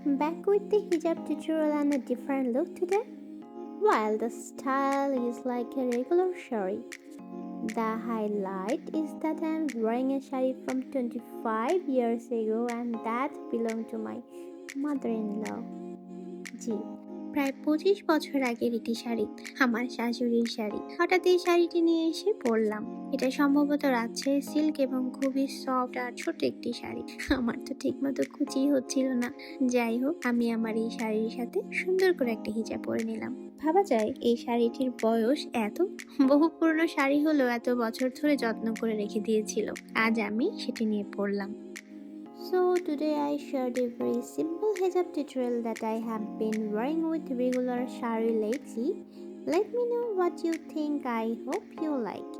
Back with the hijab tutorial and a different look today. While the style is like a regular shari, the highlight is that I'm wearing a shari from 25 years ago and that belonged to my mother-in-law. জি, প্রায় 25 বছর আগের এটি শাড়ি, আমার শাশুড়ির শাড়ি। হঠাৎ এই শাড়িটি নিয়ে এসে পরলাম। এটা সম্ভবত রাজশাহী সিল্ক এবং খুবই সফট আর ছোট একটি শাড়ি। আমার তো ঠিকমতো কুচিই হচ্ছিল না। যাই হোক, আমি আমার এই শাড়ির সাথে সুন্দর করে একটা হিজাব পরে নিলাম। ভাবা যায় এই শাড়িটির বয়স এত, বহু পুরনো শাড়ি হলেও এত বছর ধরে যত্ন করে রেখে দিয়েছিল। আজ আমি সেটি নিয়ে পরলাম। So today I shared a very simple hijab tutorial that I have been wearing with regular shari lately. Let me know what you think. I hope you like.